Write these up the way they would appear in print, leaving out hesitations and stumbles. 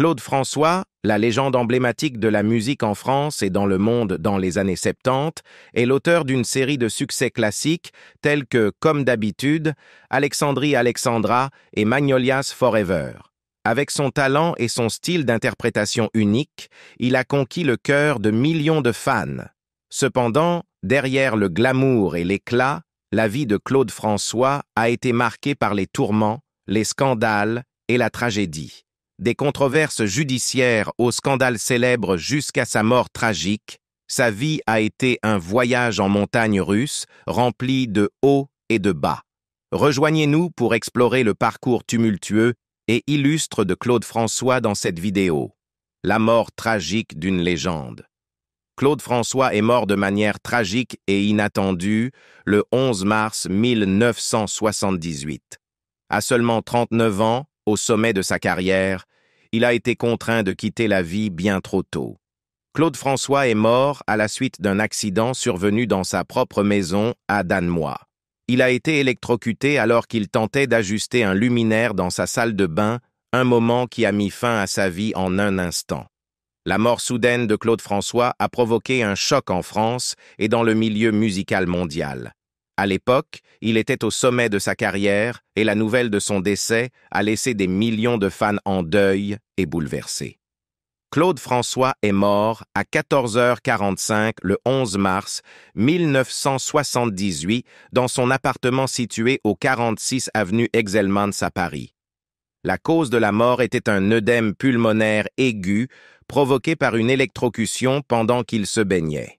Claude François, la légende emblématique de la musique en France et dans le monde dans les années 70, est l'auteur d'une série de succès classiques tels que Comme d'habitude, Alexandrie Alexandra et Magnolias Forever. Avec son talent et son style d'interprétation unique, il a conquis le cœur de millions de fans. Cependant, derrière le glamour et l'éclat, la vie de Claude François a été marquée par les tourments, les scandales et la tragédie. Des controverses judiciaires au scandale célèbre jusqu'à sa mort tragique, sa vie a été un voyage en montagne russe rempli de hauts et de bas. Rejoignez-nous pour explorer le parcours tumultueux et illustre de Claude François dans cette vidéo. La mort tragique d'une légende. Claude François est mort de manière tragique et inattendue le 11 mars 1978. À seulement 39 ans, au sommet de sa carrière, il a été contraint de quitter la vie bien trop tôt. Claude François est mort à la suite d'un accident survenu dans sa propre maison à Danemois. Il a été électrocuté alors qu'il tentait d'ajuster un luminaire dans sa salle de bain, un moment qui a mis fin à sa vie en un instant. La mort soudaine de Claude François a provoqué un choc en France et dans le milieu musical mondial. À l'époque, il était au sommet de sa carrière et la nouvelle de son décès a laissé des millions de fans en deuil et bouleversés. Claude François est mort à 14h45 le 11 mars 1978 dans son appartement situé au 46 avenue Exelmans à Paris. La cause de la mort était un œdème pulmonaire aigu provoqué par une électrocution pendant qu'il se baignait.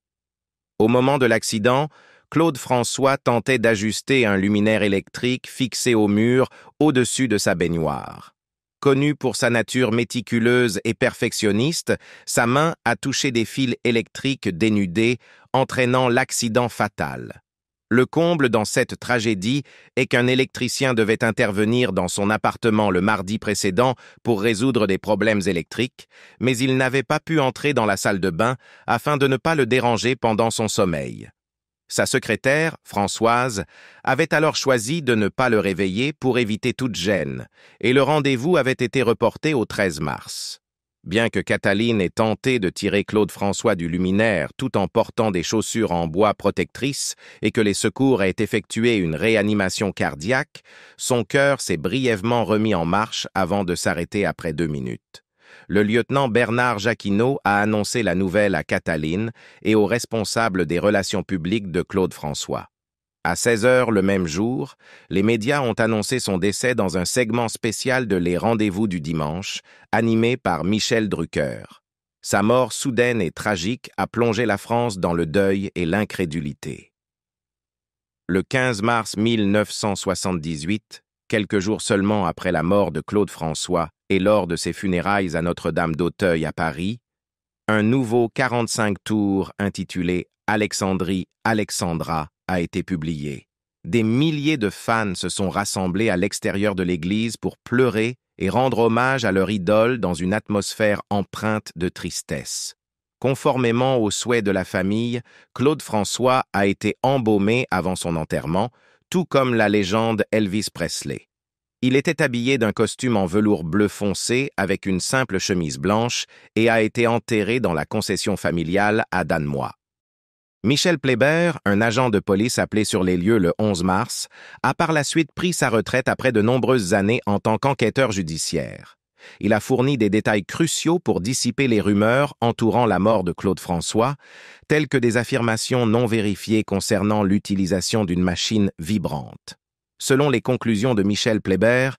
Au moment de l'accident, Claude François tentait d'ajuster un luminaire électrique fixé au mur au-dessus de sa baignoire. Connu pour sa nature méticuleuse et perfectionniste, sa main a touché des fils électriques dénudés, entraînant l'accident fatal. Le comble dans cette tragédie est qu'un électricien devait intervenir dans son appartement le mardi précédent pour résoudre des problèmes électriques, mais il n'avait pas pu entrer dans la salle de bain afin de ne pas le déranger pendant son sommeil. Sa secrétaire, Françoise, avait alors choisi de ne pas le réveiller pour éviter toute gêne, et le rendez-vous avait été reporté au 13 mars. Bien que Cataline ait tenté de tirer Claude François du luminaire tout en portant des chaussures en bois protectrices et que les secours aient effectué une réanimation cardiaque, son cœur s'est brièvement remis en marche avant de s'arrêter après 2 minutes. Le lieutenant Bernard Jacquinot a annoncé la nouvelle à Cataline et aux responsables des relations publiques de Claude François. À 16h le même jour, les médias ont annoncé son décès dans un segment spécial de Les Rendez-vous du dimanche, animé par Michel Drucker. Sa mort soudaine et tragique a plongé la France dans le deuil et l'incrédulité. Le 15 mars 1978, quelques jours seulement après la mort de Claude François et lors de ses funérailles à Notre-Dame d'Auteuil à Paris, un nouveau 45 tours intitulé Alexandrie Alexandra a été publié. Des milliers de fans se sont rassemblés à l'extérieur de l'église pour pleurer et rendre hommage à leur idole dans une atmosphère empreinte de tristesse. Conformément aux souhaits de la famille, Claude François a été embaumé avant son enterrement, tout comme la légende Elvis Presley. Il était habillé d'un costume en velours bleu foncé avec une simple chemise blanche et a été enterré dans la concession familiale à Danemois. Michel Pléber, un agent de police appelé sur les lieux le 11 mars, a par la suite pris sa retraite après de nombreuses années en tant qu'enquêteur judiciaire. Il a fourni des détails cruciaux pour dissiper les rumeurs entourant la mort de Claude François, telles que des affirmations non vérifiées concernant l'utilisation d'une machine vibrante. Selon les conclusions de Michel Pléber,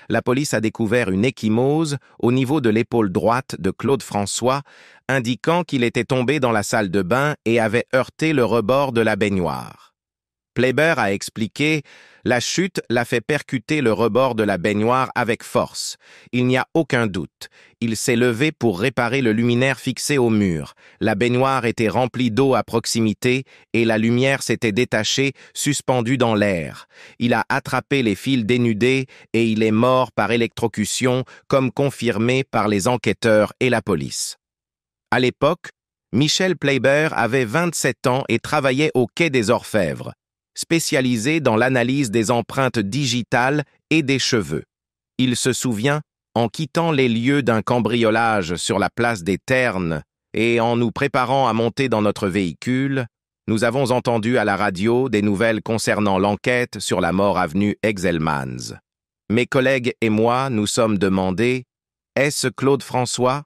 la police a découvert une ecchymose au niveau de l'épaule droite de Claude François, indiquant qu'il était tombé dans la salle de bain et avait heurté le rebord de la baignoire. Pléber a expliqué « La chute l'a fait percuter le rebord de la baignoire avec force. Il n'y a aucun doute. Il s'est levé pour réparer le luminaire fixé au mur. La baignoire était remplie d'eau à proximité et la lumière s'était détachée, suspendue dans l'air. Il a attrapé les fils dénudés et il est mort par électrocution, comme confirmé par les enquêteurs et la police. » À l'époque, Michel Pléber avait 27 ans et travaillait au Quai des Orfèvres, spécialisé dans l'analyse des empreintes digitales et des cheveux. Il se souvient En quittant les lieux d'un cambriolage sur la place des Ternes et en nous préparant à monter dans notre véhicule, nous avons entendu à la radio des nouvelles concernant l'enquête sur la mort avenue Exelmans. Mes collègues et moi nous sommes demandé « Est-ce Claude François ?»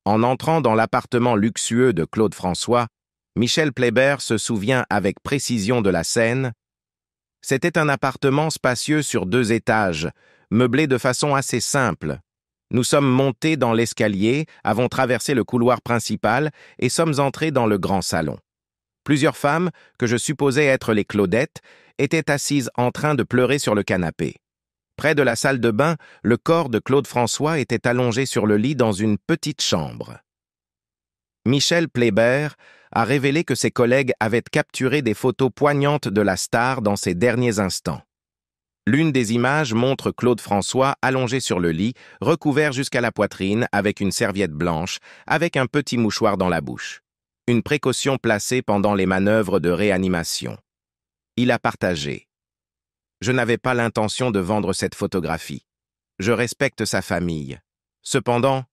En entrant dans l'appartement luxueux de Claude François, Michel Playber se souvient avec précision de la scène. C'était un appartement spacieux sur 2 étages, meublé de façon assez simple. Nous sommes montés dans l'escalier, avons traversé le couloir principal et sommes entrés dans le grand salon. Plusieurs femmes, que je supposais être les Claudettes, étaient assises en train de pleurer sur le canapé. Près de la salle de bain, le corps de Claude François était allongé sur le lit dans une petite chambre. Michel Playber a révélé que ses collègues avaient capturé des photos poignantes de la star dans ses derniers instants. L'une des images montre Claude François allongé sur le lit, recouvert jusqu'à la poitrine avec une serviette blanche, avec un petit mouchoir dans la bouche. Une précaution placée pendant les manœuvres de réanimation. Il a partagé. Je n'avais pas l'intention de vendre cette photographie. Je respecte sa famille. Cependant,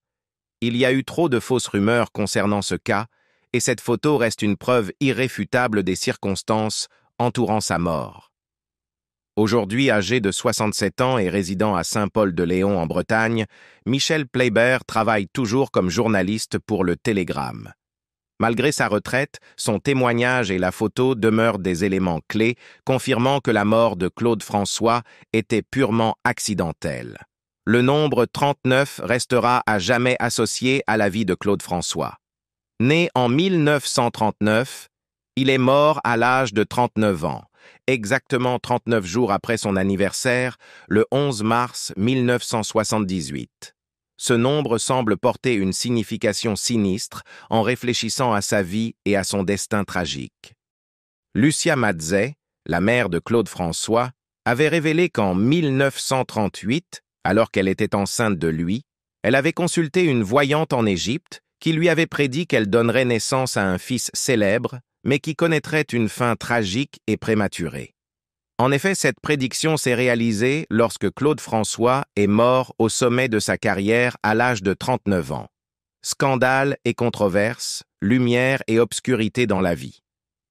il y a eu trop de fausses rumeurs concernant ce cas, et cette photo reste une preuve irréfutable des circonstances entourant sa mort. Aujourd'hui âgé de 67 ans et résidant à Saint-Paul-de-Léon en Bretagne, Michel Playber travaille toujours comme journaliste pour le Télégramme. Malgré sa retraite, son témoignage et la photo demeurent des éléments clés, confirmant que la mort de Claude François était purement accidentelle. Le nombre 39 restera à jamais associé à la vie de Claude François. Né en 1939, il est mort à l'âge de 39 ans, exactement 39 jours après son anniversaire, le 11 mars 1978. Ce nombre semble porter une signification sinistre en réfléchissant à sa vie et à son destin tragique. Lucia Mazzei, la mère de Claude François, avait révélé qu'en 1938, alors qu'elle était enceinte de lui, elle avait consulté une voyante en Égypte qui lui avait prédit qu'elle donnerait naissance à un fils célèbre, mais qui connaîtrait une fin tragique et prématurée. En effet, cette prédiction s'est réalisée lorsque Claude François est mort au sommet de sa carrière à l'âge de 39 ans. Scandale et controverse, lumière et obscurité dans la vie.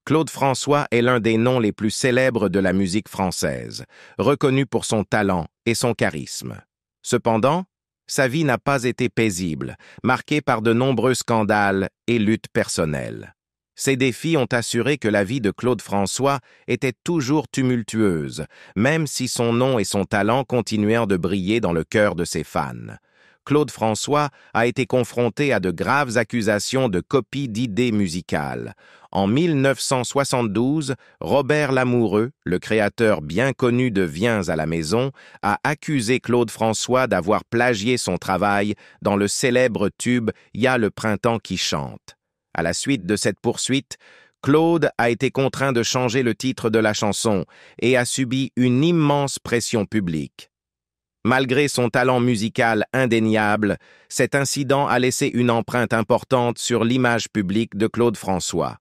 Claude François est l'un des noms les plus célèbres de la musique française, reconnu pour son talent et son charisme. Cependant, sa vie n'a pas été paisible, marquée par de nombreux scandales et luttes personnelles. Ces défis ont assuré que la vie de Claude François était toujours tumultueuse, même si son nom et son talent continuèrent de briller dans le cœur de ses fans. Claude François a été confronté à de graves accusations de copie d'idées musicales. En 1972, Robert Lamoureux, le créateur bien connu de Viens à la maison, a accusé Claude François d'avoir plagié son travail dans le célèbre tube « Y a le printemps qui chante ». À la suite de cette poursuite, Claude a été contraint de changer le titre de la chanson et a subi une immense pression publique. Malgré son talent musical indéniable, cet incident a laissé une empreinte importante sur l'image publique de Claude François.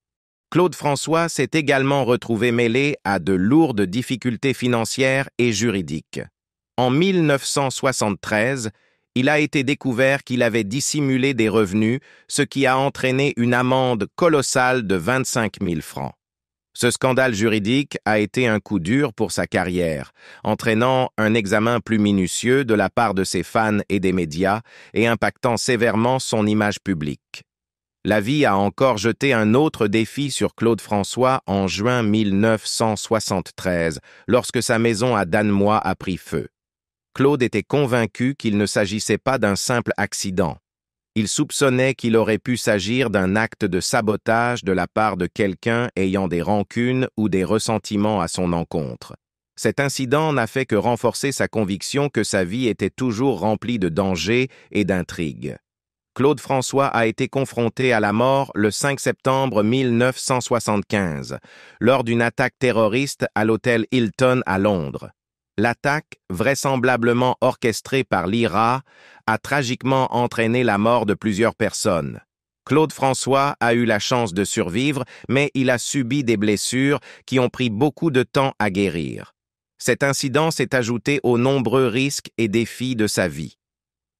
Claude François s'est également retrouvé mêlé à de lourdes difficultés financières et juridiques. En 1973, il a été découvert qu'il avait dissimulé des revenus, ce qui a entraîné une amende colossale de 25 000 francs. Ce scandale juridique a été un coup dur pour sa carrière, entraînant un examen plus minutieux de la part de ses fans et des médias et impactant sévèrement son image publique. La vie a encore jeté un autre défi sur Claude François en juin 1973, lorsque sa maison à Danemois a pris feu. Claude était convaincu qu'il ne s'agissait pas d'un simple accident. Il soupçonnait qu'il aurait pu s'agir d'un acte de sabotage de la part de quelqu'un ayant des rancunes ou des ressentiments à son encontre. Cet incident n'a fait que renforcer sa conviction que sa vie était toujours remplie de dangers et d'intrigues. Claude François a été confronté à la mort le 5 septembre 1975, lors d'une attaque terroriste à l'hôtel Hilton à Londres. L'attaque, vraisemblablement orchestrée par l'IRA, a tragiquement entraîné la mort de plusieurs personnes. Claude François a eu la chance de survivre, mais il a subi des blessures qui ont pris beaucoup de temps à guérir. Cet incident s'est ajouté aux nombreux risques et défis de sa vie.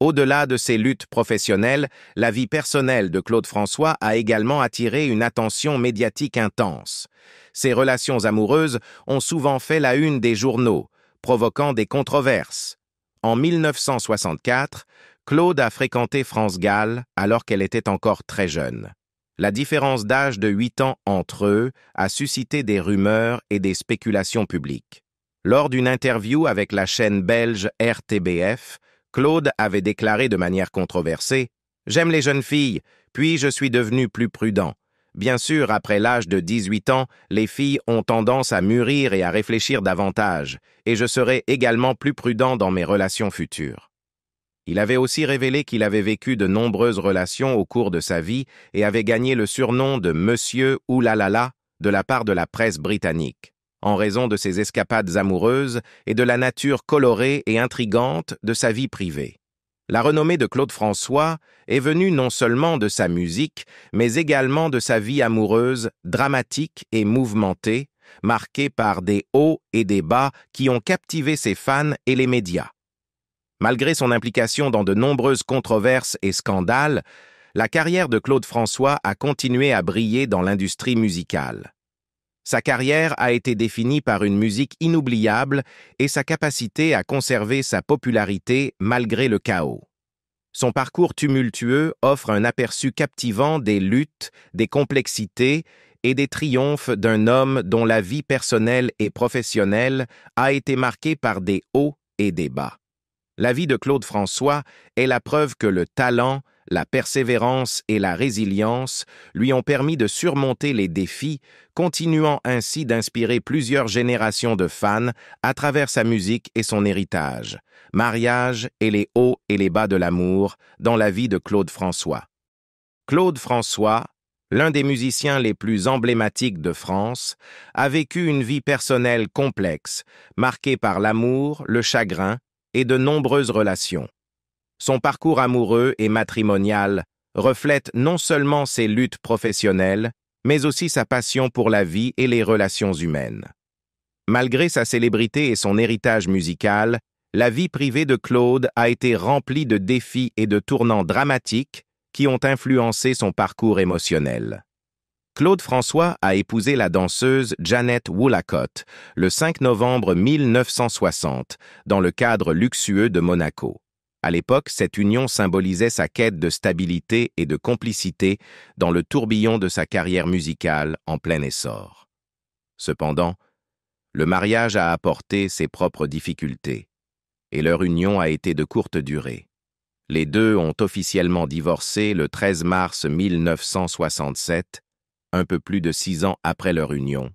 Au-delà de ses luttes professionnelles, la vie personnelle de Claude François a également attiré une attention médiatique intense. Ses relations amoureuses ont souvent fait la une des journaux, provoquant des controverses. En 1964, Claude a fréquenté France Gall alors qu'elle était encore très jeune. La différence d'âge de 8 ans entre eux a suscité des rumeurs et des spéculations publiques. Lors d'une interview avec la chaîne belge RTBF, Claude avait déclaré de manière controversée « J'aime les jeunes filles, puis je suis devenu plus prudent. Bien sûr, après l'âge de 18 ans, les filles ont tendance à mûrir et à réfléchir davantage, et je serai également plus prudent dans mes relations futures. » Il avait aussi révélé qu'il avait vécu de nombreuses relations au cours de sa vie et avait gagné le surnom de Monsieur Oulalala de la part de la presse britannique, en raison de ses escapades amoureuses et de la nature colorée et intrigante de sa vie privée. La renommée de Claude François est venue non seulement de sa musique, mais également de sa vie amoureuse dramatique et mouvementée, marquée par des hauts et des bas qui ont captivé ses fans et les médias. Malgré son implication dans de nombreuses controverses et scandales, la carrière de Claude François a continué à briller dans l'industrie musicale. Sa carrière a été définie par une musique inoubliable et sa capacité à conserver sa popularité malgré le chaos. Son parcours tumultueux offre un aperçu captivant des luttes, des complexités et des triomphes d'un homme dont la vie personnelle et professionnelle a été marquée par des hauts et des bas. La vie de Claude François est la preuve que le talent, la persévérance et la résilience lui ont permis de surmonter les défis, continuant ainsi d'inspirer plusieurs générations de fans à travers sa musique et son héritage, mariage et les hauts et les bas de l'amour dans la vie de Claude François. Claude François, l'un des musiciens les plus emblématiques de France, a vécu une vie personnelle complexe, marquée par l'amour, le chagrin et de nombreuses relations. Son parcours amoureux et matrimonial reflète non seulement ses luttes professionnelles, mais aussi sa passion pour la vie et les relations humaines. Malgré sa célébrité et son héritage musical, la vie privée de Claude a été remplie de défis et de tournants dramatiques qui ont influencé son parcours émotionnel. Claude François a épousé la danseuse Janet Woolacott le 5 novembre 1960 dans le cadre luxueux de Monaco. À l'époque, cette union symbolisait sa quête de stabilité et de complicité dans le tourbillon de sa carrière musicale en plein essor. Cependant, le mariage a apporté ses propres difficultés et leur union a été de courte durée. Les deux ont officiellement divorcé le 13 mars 1967, un peu plus de 6 ans après leur union.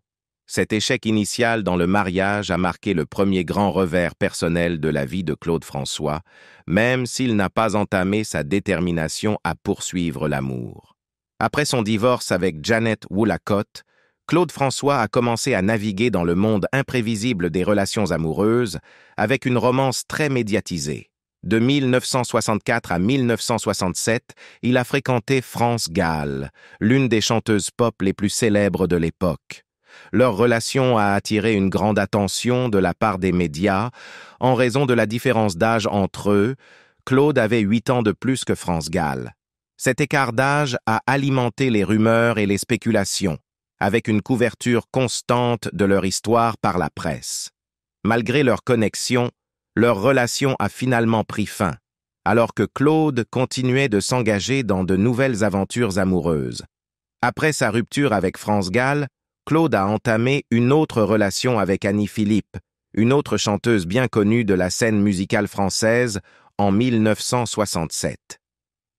Cet échec initial dans le mariage a marqué le premier grand revers personnel de la vie de Claude François, même s'il n'a pas entamé sa détermination à poursuivre l'amour. Après son divorce avec Janet Woolacott, Claude François a commencé à naviguer dans le monde imprévisible des relations amoureuses avec une romance très médiatisée. De 1964 à 1967, il a fréquenté France Gall, l'une des chanteuses pop les plus célèbres de l'époque. Leur relation a attiré une grande attention de la part des médias en raison de la différence d'âge entre eux. Claude avait 8 ans de plus que France Gall. Cet écart d'âge a alimenté les rumeurs et les spéculations, avec une couverture constante de leur histoire par la presse. Malgré leur connexion, leur relation a finalement pris fin, alors que Claude continuait de s'engager dans de nouvelles aventures amoureuses. Après sa rupture avec France Gall, Claude a entamé une autre relation avec Annie Philippe, une autre chanteuse bien connue de la scène musicale française, en 1967.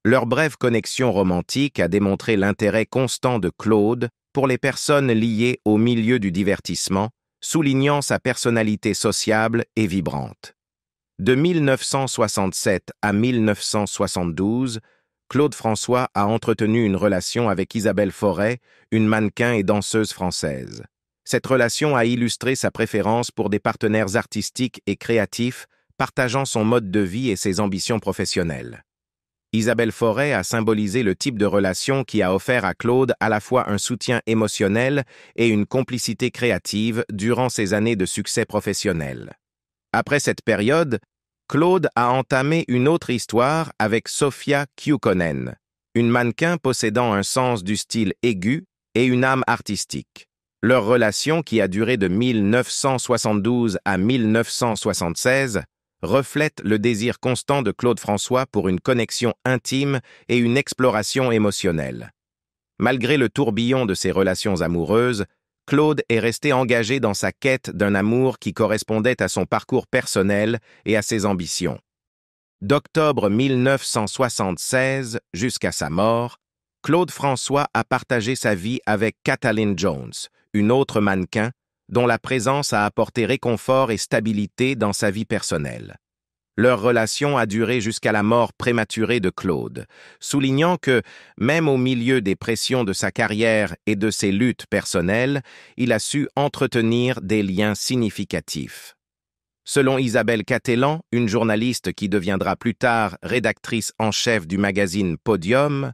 Leur brève connexion romantique a démontré l'intérêt constant de Claude pour les personnes liées au milieu du divertissement, soulignant sa personnalité sociable et vibrante. De 1967 à 1972, Claude François a entretenu une relation avec Isabelle Forêt, une mannequin et danseuse française. Cette relation a illustré sa préférence pour des partenaires artistiques et créatifs partageant son mode de vie et ses ambitions professionnelles. Isabelle Forêt a symbolisé le type de relation qui a offert à Claude à la fois un soutien émotionnel et une complicité créative durant ses années de succès professionnel. Après cette période, Claude a entamé une autre histoire avec Sofia Kukkonen, une mannequin possédant un sens du style aigu et une âme artistique. Leur relation, qui a duré de 1972 à 1976, reflète le désir constant de Claude François pour une connexion intime et une exploration émotionnelle. Malgré le tourbillon de ses relations amoureuses, Claude est resté engagé dans sa quête d'un amour qui correspondait à son parcours personnel et à ses ambitions. D'octobre 1976 jusqu'à sa mort, Claude François a partagé sa vie avec Kathleen Jones, une autre mannequin dont la présence a apporté réconfort et stabilité dans sa vie personnelle. Leur relation a duré jusqu'à la mort prématurée de Claude, soulignant que, même au milieu des pressions de sa carrière et de ses luttes personnelles, il a su entretenir des liens significatifs. Selon Isabelle Cattelan, une journaliste qui deviendra plus tard rédactrice en chef du magazine Podium,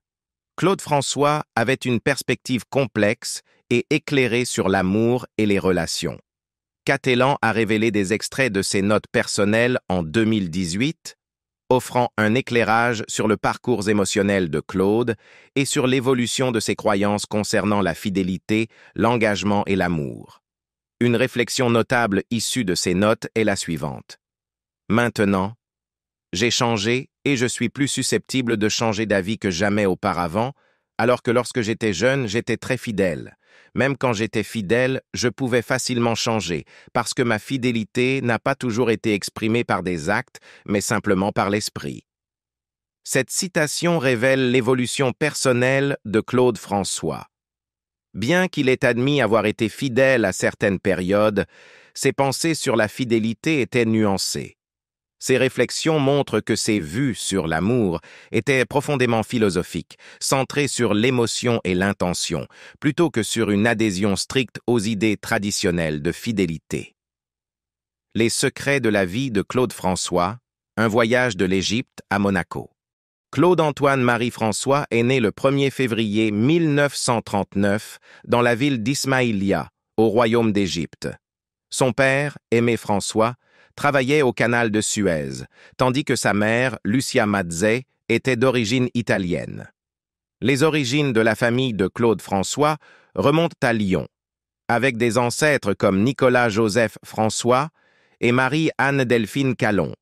Claude François avait une perspective complexe et éclairée sur l'amour et les relations. Cattelan a révélé des extraits de ses notes personnelles en 2018, offrant un éclairage sur le parcours émotionnel de Claude et sur l'évolution de ses croyances concernant la fidélité, l'engagement et l'amour. Une réflexion notable issue de ces notes est la suivante. Maintenant, j'ai changé et je suis plus susceptible de changer d'avis que jamais auparavant, alors que lorsque j'étais jeune, j'étais très fidèle. Même quand j'étais fidèle, je pouvais facilement changer, parce que ma fidélité n'a pas toujours été exprimée par des actes, mais simplement par l'esprit. Cette citation révèle l'évolution personnelle de Claude François. Bien qu'il ait admis avoir été fidèle à certaines périodes, ses pensées sur la fidélité étaient nuancées. Ses réflexions montrent que ses vues sur l'amour étaient profondément philosophiques, centrées sur l'émotion et l'intention, plutôt que sur une adhésion stricte aux idées traditionnelles de fidélité. Les secrets de la vie de Claude François, un voyage de l'Égypte à Monaco. Claude-Antoine-Marie François est né le 1er février 1939 dans la ville d'Ismaïlia, au Royaume d'Égypte. Son père, Aimé François, travaillait au canal de Suez, tandis que sa mère, Lucia Mazzei, était d'origine italienne. Les origines de la famille de Claude François remontent à Lyon, avec des ancêtres comme Nicolas-Joseph François et Marie-Anne-Delphine Calon.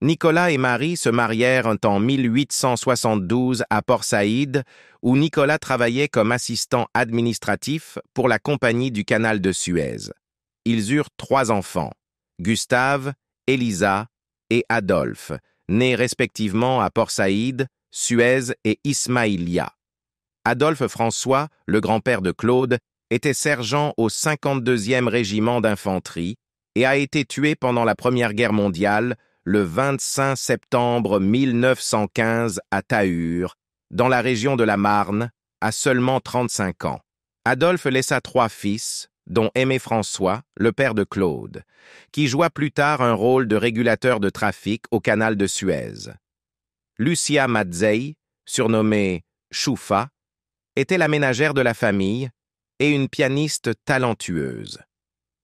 Nicolas et Marie se marièrent en 1872 à Port-Saïd, où Nicolas travaillait comme assistant administratif pour la compagnie du canal de Suez. Ils eurent 3 enfants. Gustave, Elisa et Adolphe, nés respectivement à Port-Saïd, Suez et Ismaïlia. Adolphe François, le grand-père de Claude, était sergent au 52e régiment d'infanterie et a été tué pendant la Première Guerre mondiale le 25 septembre 1915 à Tahure, dans la région de la Marne, à seulement 35 ans. Adolphe laissa 3 fils, dont Aimé François, le père de Claude, qui joua plus tard un rôle de régulateur de trafic au canal de Suez. Lucia Mazzei, surnommée Choufa, était la ménagère de la famille et une pianiste talentueuse.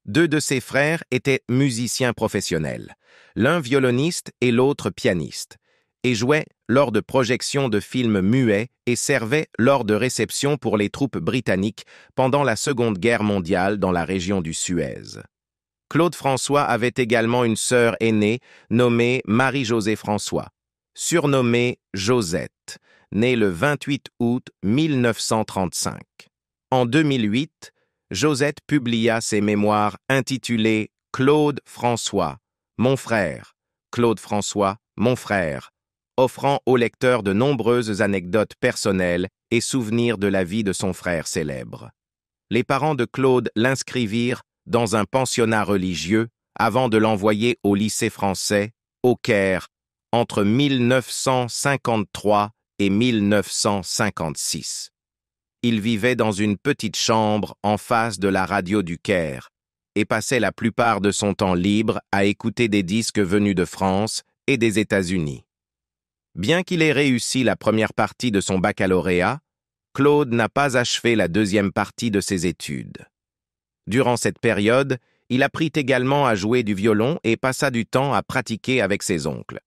2 de ses frères étaient musiciens professionnels, l'un violoniste et l'autre pianiste, et jouaient lors de projections de films muets et servaient lors de réceptions pour les troupes britanniques pendant la Seconde Guerre mondiale dans la région du Suez. Claude François avait également une sœur aînée nommée Marie-Josée François, surnommée Josette, née le 28 août 1935. En 2008, Josette publia ses mémoires intitulées « Claude François, mon frère »,« Claude François, mon frère », offrant au lecteur de nombreuses anecdotes personnelles et souvenirs de la vie de son frère célèbre. Les parents de Claude l'inscrivirent dans un pensionnat religieux avant de l'envoyer au lycée français, au Caire, entre 1953 et 1956. Il vivait dans une petite chambre en face de la radio du Caire et passait la plupart de son temps libre à écouter des disques venus de France et des États-Unis. Bien qu'il ait réussi la première partie de son baccalauréat, Claude n'a pas achevé la deuxième partie de ses études. Durant cette période, Il apprit également à jouer du violon et passa du temps à pratiquer avec ses oncles.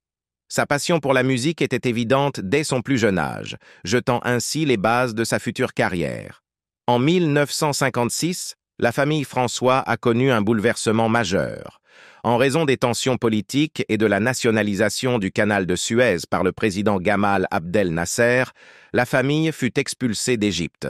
Sa passion pour la musique était évidente dès son plus jeune âge, jetant ainsi les bases de sa future carrière. En 1956, la famille François a connu un bouleversement majeur. En raison des tensions politiques et de la nationalisation du canal de Suez par le président Gamal Abdel Nasser, la famille fut expulsée d'Égypte.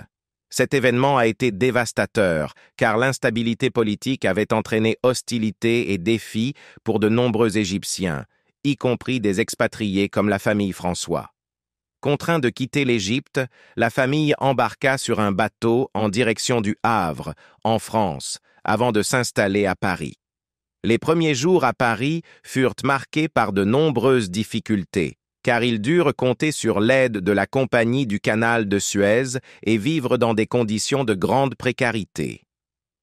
Cet événement a été dévastateur, car l'instabilité politique avait entraîné hostilité et défis pour de nombreux Égyptiens, y compris des expatriés comme la famille François. Contraint de quitter l'Égypte, la famille embarqua sur un bateau en direction du Havre, en France, avant de s'installer à Paris. Les premiers jours à Paris furent marqués par de nombreuses difficultés, car ils durent compter sur l'aide de la Compagnie du Canal de Suez et vivre dans des conditions de grande précarité.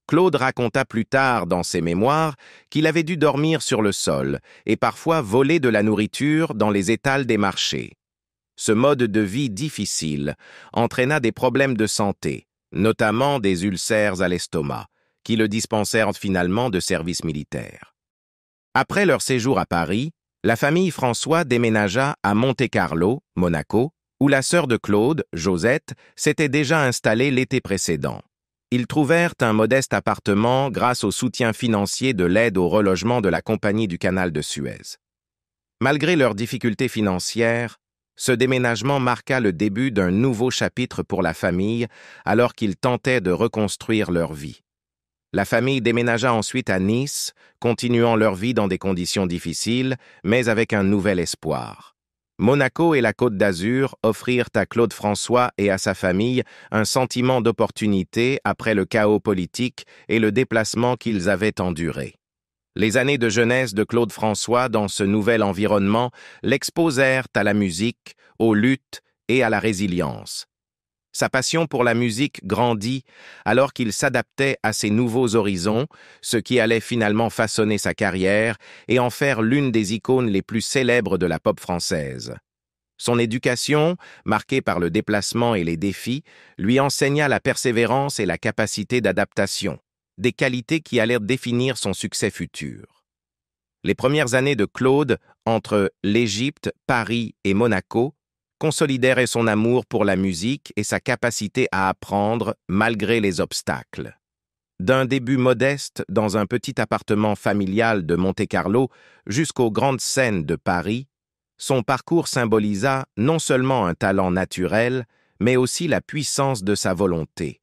Claude raconta plus tard dans ses mémoires qu'il avait dû dormir sur le sol et parfois voler de la nourriture dans les étals des marchés. Ce mode de vie difficile entraîna des problèmes de santé, notamment des ulcères à l'estomac, qui le dispensèrent finalement de service militaire. Après leur séjour à Paris, la famille François déménagea à Monte-Carlo, Monaco, où la sœur de Claude, Josette, s'était déjà installée l'été précédent. Ils trouvèrent un modeste appartement grâce au soutien financier de l'aide au relogement de la Compagnie du Canal de Suez. Malgré leurs difficultés financières, ce déménagement marqua le début d'un nouveau chapitre pour la famille alors qu'ils tentaient de reconstruire leur vie. La famille déménagea ensuite à Nice, continuant leur vie dans des conditions difficiles, mais avec un nouvel espoir. Monaco et la Côte d'Azur offrirent à Claude François et à sa famille un sentiment d'opportunité après le chaos politique et le déplacement qu'ils avaient enduré. Les années de jeunesse de Claude François dans ce nouvel environnement l'exposèrent à la musique, aux luttes et à la résilience. Sa passion pour la musique grandit alors qu'il s'adaptait à ces nouveaux horizons, ce qui allait finalement façonner sa carrière et en faire l'une des icônes les plus célèbres de la pop française. Son éducation, marquée par le déplacement et les défis, lui enseigna la persévérance et la capacité d'adaptation, des qualités qui allèrent définir son succès futur. Les premières années de Claude, entre l'Égypte, Paris et Monaco, consolidèrent son amour pour la musique et sa capacité à apprendre malgré les obstacles. D'un début modeste dans un petit appartement familial de Monte-Carlo jusqu'aux grandes scènes de Paris, son parcours symbolisa non seulement un talent naturel, mais aussi la puissance de sa volonté.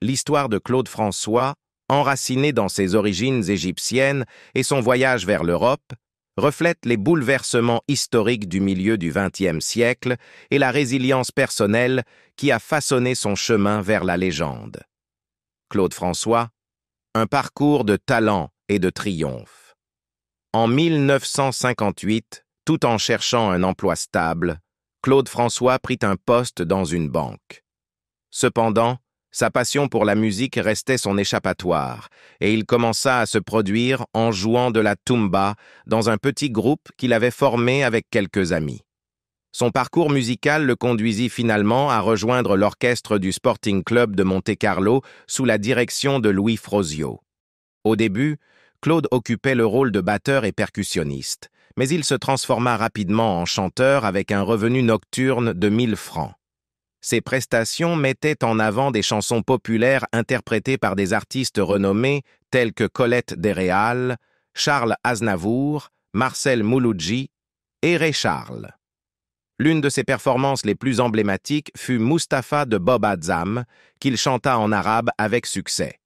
L'histoire de Claude François, enracinée dans ses origines égyptiennes et son voyage vers l'Europe, reflète les bouleversements historiques du milieu du XXe siècle et la résilience personnelle qui a façonné son chemin vers la légende. Claude François, un parcours de talent et de triomphe. En 1958, tout en cherchant un emploi stable, Claude François prit un poste dans une banque. Cependant, sa passion pour la musique restait son échappatoire, et il commença à se produire en jouant de la tumba dans un petit groupe qu'il avait formé avec quelques amis. Son parcours musical le conduisit finalement à rejoindre l'orchestre du Sporting Club de Monte-Carlo sous la direction de Louis Frozio. Au début, Claude occupait le rôle de batteur et percussionniste, mais il se transforma rapidement en chanteur avec un revenu nocturne de 1 000 francs. Ses prestations mettaient en avant des chansons populaires interprétées par des artistes renommés tels que Colette Desréals, Charles Aznavour, Marcel Mouloudji et Ray Charles. L'une de ses performances les plus emblématiques fut Mustapha de Bob Azzam, qu'il chanta en arabe avec succès.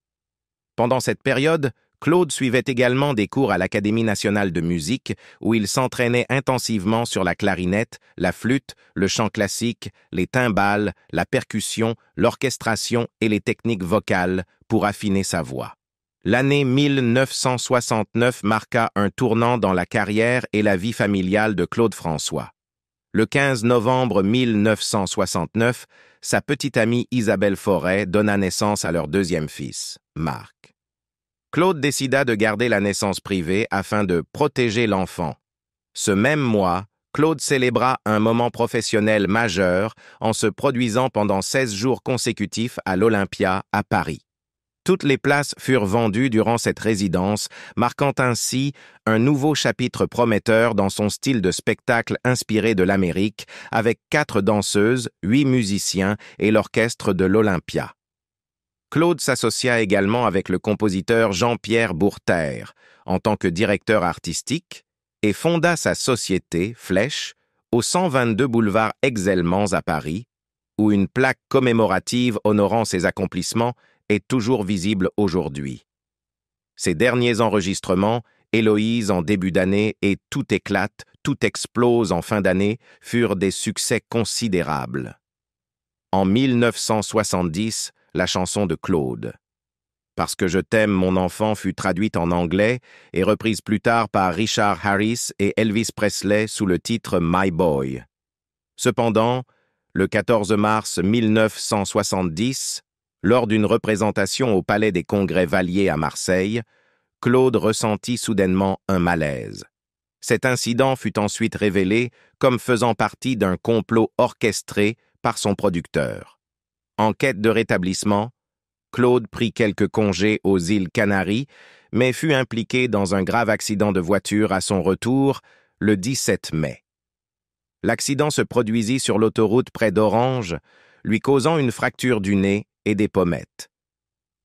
Pendant cette période, Claude suivait également des cours à l'Académie nationale de musique où il s'entraînait intensivement sur la clarinette, la flûte, le chant classique, les timbales, la percussion, l'orchestration et les techniques vocales pour affiner sa voix. L'année 1969 marqua un tournant dans la carrière et la vie familiale de Claude François. Le 15 novembre 1969, sa petite amie Isabelle Forêt donna naissance à leur deuxième fils, Marc. Claude décida de garder la naissance privée afin de protéger l'enfant. Ce même mois, Claude célébra un moment professionnel majeur en se produisant pendant 16 jours consécutifs à l'Olympia à Paris. Toutes les places furent vendues durant cette résidence, marquant ainsi un nouveau chapitre prometteur dans son style de spectacle inspiré de l'Amérique, avec 4 danseuses, 8 musiciens et l'orchestre de l'Olympia. Claude s'associa également avec le compositeur Jean-Pierre Bourtère en tant que directeur artistique et fonda sa société, Flèche, au 122 boulevard Exelmans à Paris, où une plaque commémorative honorant ses accomplissements est toujours visible aujourd'hui. Ses derniers enregistrements, Héloïse en début d'année et Tout éclate, tout explose en fin d'année, furent des succès considérables. En 1970, la chanson de Claude. Parce que je t'aime, mon enfant fut traduite en anglais et reprise plus tard par Richard Harris et Elvis Presley sous le titre My Boy. Cependant, le 14 mars 1970, lors d'une représentation au Palais des Congrès Valier à Marseille, Claude ressentit soudainement un malaise. Cet incident fut ensuite révélé comme faisant partie d'un complot orchestré par son producteur. En quête de rétablissement, Claude prit quelques congés aux îles Canaries, mais fut impliqué dans un grave accident de voiture à son retour le 17 mai. L'accident se produisit sur l'autoroute près d'Orange, lui causant une fracture du nez et des pommettes.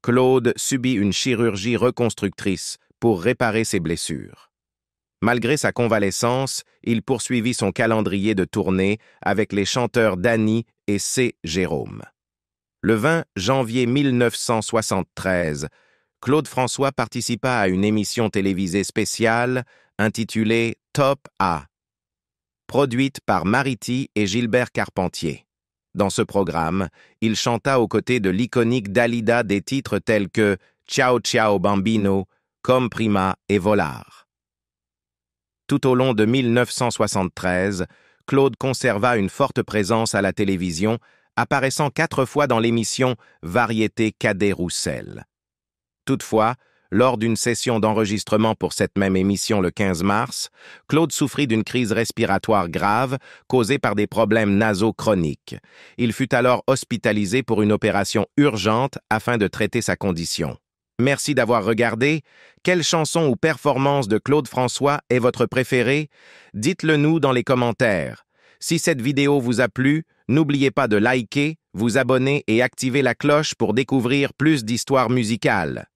Claude subit une chirurgie reconstructrice pour réparer ses blessures. Malgré sa convalescence, il poursuivit son calendrier de tournée avec les chanteurs Dany et C. Jérôme. Le 20 janvier 1973, Claude François participa à une émission télévisée spéciale intitulée Top A, produite par Mariti et Gilbert Carpentier. Dans ce programme, il chanta aux côtés de l'iconique Dalida des titres tels que Ciao Ciao Bambino, Comme Prima et Volar. Tout au long de 1973, Claude conserva une forte présence à la télévision, apparaissant 4 fois dans l'émission Variété Cadet-Roussel. Toutefois, lors d'une session d'enregistrement pour cette même émission le 15 mars, Claude souffrit d'une crise respiratoire grave causée par des problèmes nasaux chroniques. Il fut alors hospitalisé pour une opération urgente afin de traiter sa condition. Merci d'avoir regardé. Quelle chanson ou performance de Claude François est votre préférée? Dites-le nous dans les commentaires. Si cette vidéo vous a plu, n'oubliez pas de liker, vous abonner et activer la cloche pour découvrir plus d'histoires musicales.